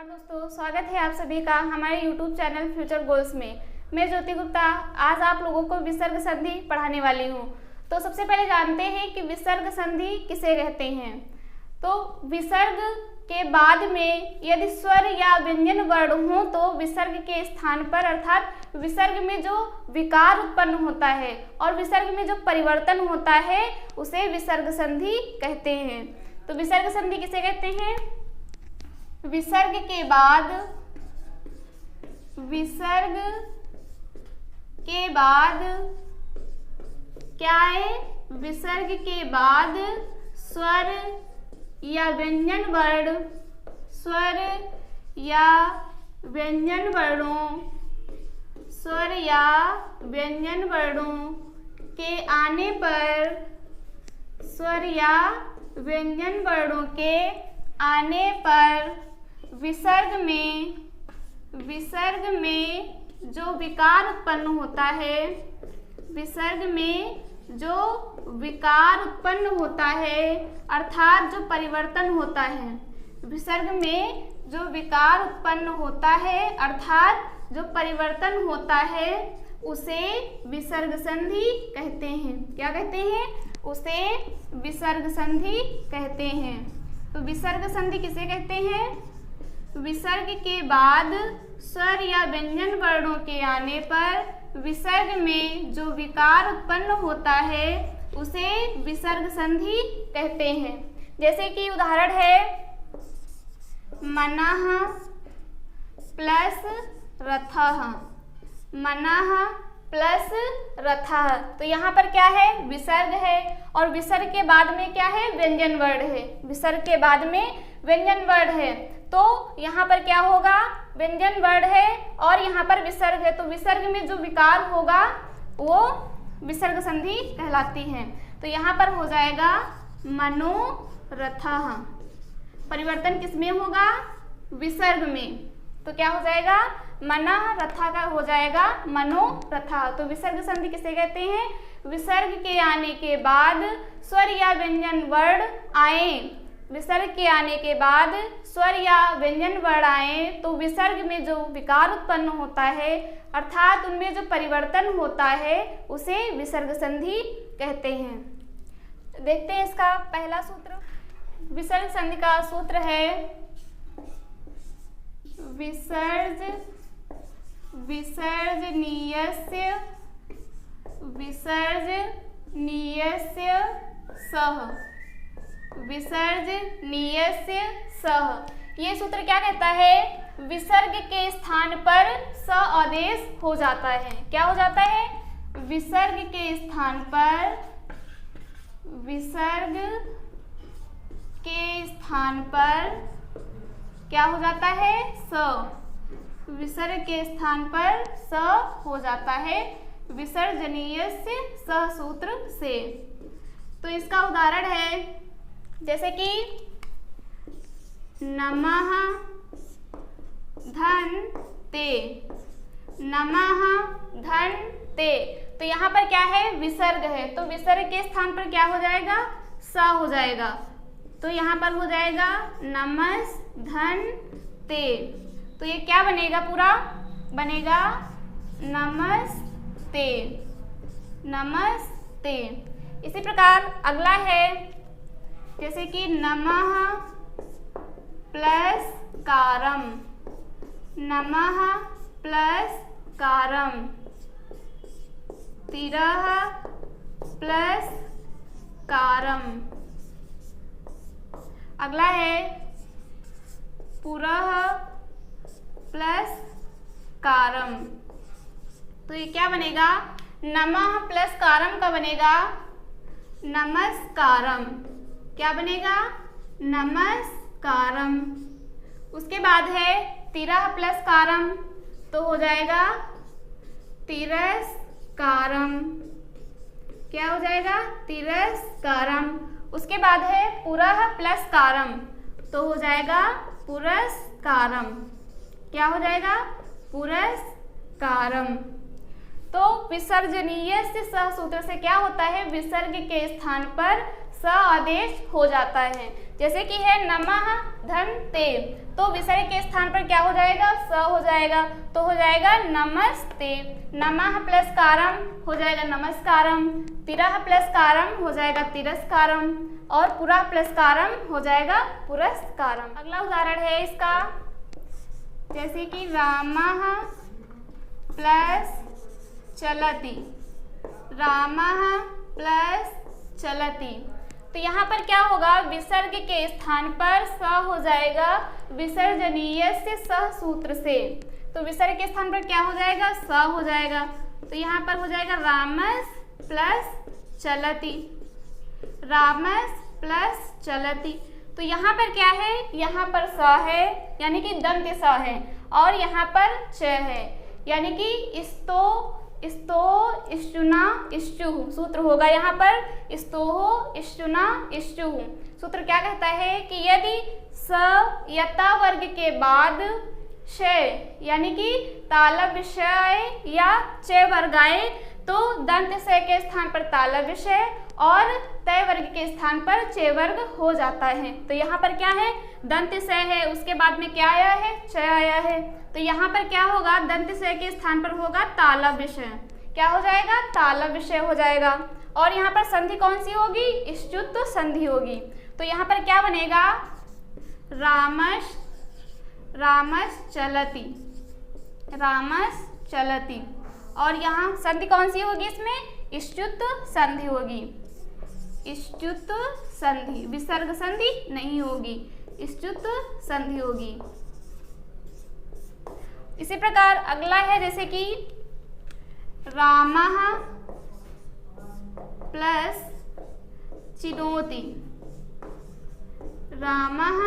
नमस्कार दोस्तों, स्वागत है आप सभी का हमारे YouTube चैनल फ्यूचर गोल्स में। मैं ज्योति गुप्ता आज आप लोगों को विसर्ग संधि पढ़ाने वाली हूँ। तो सबसे पहले जानते हैं कि विसर्ग संधि किसे कहते हैं। तो विसर्ग के बाद में यदि स्वर या व्यंजन वर्ण हो तो विसर्ग के स्थान पर अर्थात विसर्ग में जो विकार उत्पन्न होता है और विसर्ग में जो परिवर्तन होता है उसे विसर्ग संधि कहते हैं। तो विसर्ग संधि किसे कहते हैं? विसर्ग के बाद क्या है? विसर्ग के बाद स्वर या व्यंजन वर्णों के आने पर विसर्ग में जो विकार उत्पन्न होता है अर्थात जो परिवर्तन होता है, विसर्ग में जो विकार उत्पन्न होता है अर्थात जो परिवर्तन होता है उसे विसर्ग संधि कहते हैं। क्या कहते हैं? उसे विसर्ग संधि कहते हैं। तो विसर्ग संधि किसे कहते हैं? विसर्ग के बाद स्वर या व्यंजन वर्णों के आने पर विसर्ग में जो विकार उत्पन्न होता है उसे विसर्ग संधि कहते हैं। जैसे कि उदाहरण है मनः प्लस रथः, मनः प्लस रथः। तो यहाँ पर क्या है? विसर्ग है और विसर्ग के बाद में क्या है? व्यंजन वर्ण है। विसर्ग के बाद में व्यंजन वर्ण है तो यहाँ पर क्या होगा? व्यंजन वर्ण है और यहाँ पर विसर्ग है तो विसर्ग में जो विकार होगा वो विसर्ग संधि कहलाती है। तो यहाँ पर हो जाएगा मनोरथः। परिवर्तन किसमें होगा? विसर्ग में। तो क्या हो जाएगा? मनः रथा का हो जाएगा मनोरथः। तो विसर्ग संधि किसे कहते हैं? विसर्ग के आने के बाद स्वर या व्यंजन वर्ण आए, विसर्ग के आने के बाद स्वर या व्यंजन वर्ण आए तो विसर्ग में जो विकार उत्पन्न होता है अर्थात उनमें जो परिवर्तन होता है उसे विसर्ग संधि कहते हैं। देखते हैं इसका पहला सूत्र। विसर्ग संधि का सूत्र है विसर्जनीयस्य सह। ये सूत्र क्या कहता है? विसर्ग के स्थान पर स आदेश हो जाता है। क्या हो जाता है? विसर्ग के स्थान पर क्या हो जाता है? स। विसर्ग के स्थान पर स हो जाता है विसर्जनीयस्य सह सूत्र से। तो इसका उदाहरण है जैसे कि नमः धन ते, नमः धन ते। तो यहाँ पर क्या है? विसर्ग है तो विसर्ग के स्थान पर क्या हो जाएगा? स हो जाएगा। तो यहाँ पर हो जाएगा नमस् धन ते। तो ये क्या बनेगा? पूरा बनेगा नमस्ते, नमस्ते। इसी प्रकार अगला है जैसे कि नमः प्लस कारम, नमः प्लस कारम, तिरः प्लस कारम। अगला है पुरः प्लस कारम। तो ये क्या बनेगा? नमः प्लस कारम का बनेगा नमस्कारम। क्या बनेगा? नमस्कारम। उसके बाद है तिरः प्लस कारम तो हो जाएगा तिरस्कारम। क्या हो जाएगा? तिरस्कारम। उसके बाद है पुरः प्लस कारम तो हो जाएगा पुरस्कारम। क्या हो जाएगा? पुरस्कारम। तो विसर्जनीय से सह सूत्र से क्या होता है? विसर्ग के स्थान पर स आदेश हो जाता है। जैसे कि है नमः धन्ते, तो विसर्ग के स्थान पर क्या हो जाएगा, स हो जाएगा, तो हो जाएगा नमस्ते। नमः प्लस कारम हो जाएगा नमस्कारम, तिरः प्लस कारम हो जाएगा तिरस्कारम, और पुरः प्लस कारम हो जाएगा पुरस्कारम। अगला उदाहरण है इसका, जैसे कि रामः प्लस चलति, रामः प्लस चलति, तो यहाँ पर क्या होगा, विसर्ग के स्थान पर स हो जाएगा विसर्जनीय से सह सूत्र से, तो विसर्ग के स्थान पर क्या हो जाएगा, स हो जाएगा, तो यहाँ पर हो जाएगा रामस प्लस चलति, रामस प्लस चलति। तो यहाँ पर क्या है, यहाँ पर स है यानी कि दंत स है, और यहाँ पर च है यानी कि स्तो, स्तो इष्टुना इष्टुः सूत्र होगा यहाँ पर, स्तोः इष्टुना इष्टुः। सूत्र क्या कहता है कि यदि स यता वर्ग के बाद श यानी कि तालव्य विषय या च वर्ग आए तो दंत स के स्थान पर तालव्य विषय और तय वर्ग के स्थान पर च वर्ग हो जाता है। तो यहाँ पर क्या है, दंत स है, उसके बाद में क्या आया है, च आया है, तो यहाँ पर क्या होगा, दंत स के स्थान पर होगा तालव्य विषय, क्या हो जाएगा, तालव्य विषय हो जाएगा, और यहाँ पर संधि कौन सी होगी, इष्टुत्व संधि होगी, तो यहाँ पर क्या बनेगा, रामस, रामस चलति, रामस चलति, और यहाँ संधि कौन सी होगी, इसमें इष्टुत्व संधि होगी, इष्टुत्व संधि, विसर्ग संधि नहीं होगी, इष्टुत्व संधि होगी। इसी प्रकार अगला है, जैसे कि रामः प्लस चिनोति, रामः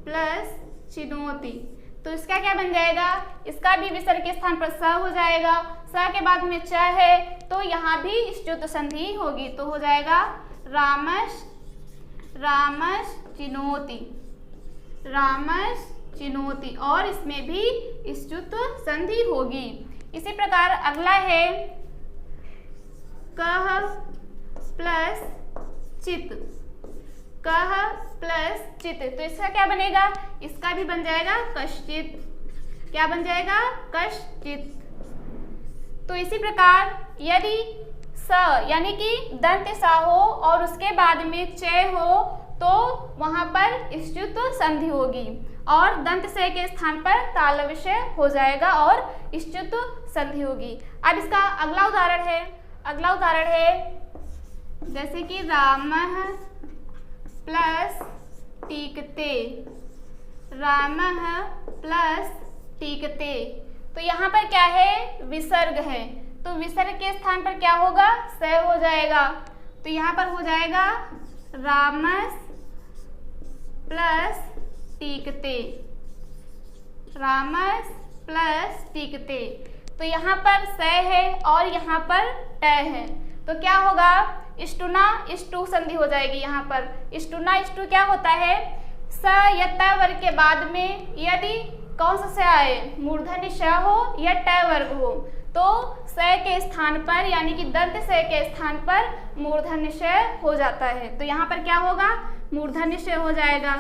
प्लस चिनोति, तो इसका क्या बन जाएगा, इसका भी विसर्ग के स्थान पर स हो जाएगा, स के बाद में च है तो यहाँ भी इष्टुत्व संधि होगी, तो हो जाएगा रामस, रामस चिनोति, रामस चिनोति, और इसमें भी इष्टुत्व संधि होगी। इसी प्रकार अगला है कह प्लस चित, कह प्लस चित, तो इसका क्या बनेगा, इसका भी बन जाएगा कश्चित, क्या बन जाएगा, कश्चित। तो इसी प्रकार यदि स यानी कि दंत सा हो और उसके बाद में च हो तो वहां पर इष्टुत्व संधि होगी, और दंत से के स्थान पर तालव्य विषय हो जाएगा और इष्टुत्व संधि होगी। अब इसका अगला उदाहरण है, अगला उदाहरण है जैसे कि रामः प्लस टीकते, रामः प्लस टीकते, तो यहाँ पर क्या है, विसर्ग है, तो विसर्ग के स्थान पर क्या होगा, स हो जाएगा, तो यहाँ पर हो जाएगा रामस प्लस टीकते, रामस प्लस टीकते, तो यहाँ पर स है और यहाँ पर ट है, तो क्या होगा, इष्टुना इष्टु संधि हो जाएगी। यहाँ पर इष्टुना इष्टु क्या होता है, स या त वर्ग के बाद में यदि कौन सा से आए, मूर्धन्य श हो या ट वर्ग हो तो स के स्थान पर यानी कि दंत स के स्थान पर मूर्धन्य श हो जाता है, तो यहाँ पर क्या होगा, मूर्धन्य श हो जाएगा,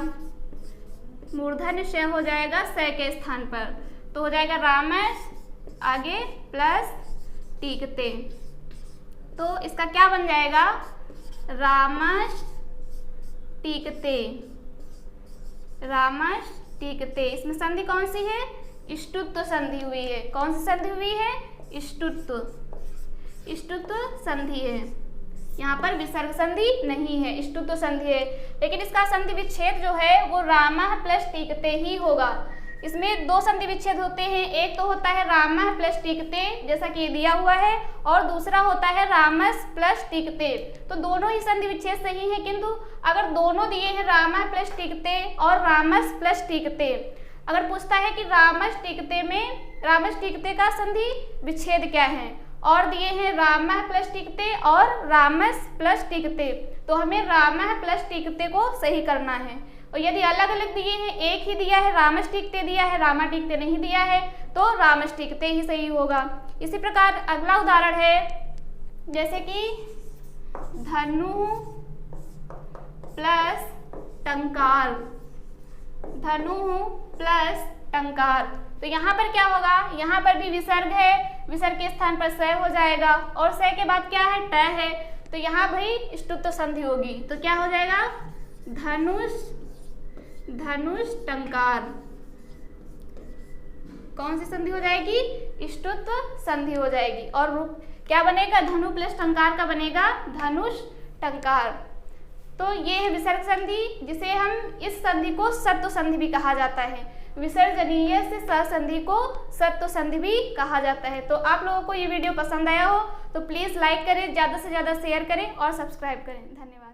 मूर्धन्य श हो जाएगा स के स्थान पर, तो हो जाएगा रामस आगे प्लस टीकते, तो इसका क्या बन जाएगा, रामस टीकते, रामस टीकते। इसमें संधि कौन सी है, इष्टुत्व संधि हुई है, कौन सी संधि हुई है, इष्टुत्व, इष्टुत्व संधि है, यहाँ पर विसर्ग संधि नहीं है, इष्टुत्व संधि है, लेकिन इसका संधि विच्छेद जो है वो रामः प्लस टीकते ही होगा। इसमें दो संधि विच्छेद होते हैं, एक तो होता है रामः प्लस टीकते जैसा कि दिया हुआ है, और दूसरा होता है रामस प्लस टीकते, तो दोनों ही संधि विच्छेद सही है, किंतु अगर दोनों दिए हैं रामः प्लस टीकते और रामस प्लस टीकते, अगर पूछता है कि रामस टीकते में रामस टीकते का संधि विच्छेद क्या है, और दिए हैं रामः प्लस टीकते और रामस प्लस टीकते, तो हमें रामः प्लस टीकते को सही करना है, और यदि अलग अलग दिए हैं, एक ही दिया है रामस टीकते दिया है, रामा टीकते नहीं दिया है, तो रामस टीकते ही सही होगा। इसी प्रकार अगला उदाहरण है जैसे कि धनु प्लस टंकार, धनु प्लस टंकार। तो यहाँ पर क्या होगा, यहाँ पर भी विसर्ग है, विसर्ग के स्थान पर स हो जाएगा और स के बाद क्या है, ट है, तो यहाँ भाई ष्टुत्व संधि होगी। तो क्या हो जाएगा, धनुष टंकार। कौन सी संधि हो जाएगी, ष्टुत्व संधि हो जाएगी। और क्या बनेगा, धनु प्लस टंकार का बनेगा धनुष टंकार। तो ये है विसर्ग संधि, जिसे हम इस संधि को सत्व संधि भी कहा जाता है। विसर्जनीय से संधि को सत्व संधि भी कहा जाता है। तो आप लोगों को ये वीडियो पसंद आया हो तो प्लीज़ लाइक करें, ज़्यादा से ज़्यादा शेयर करें और सब्सक्राइब करें। धन्यवाद।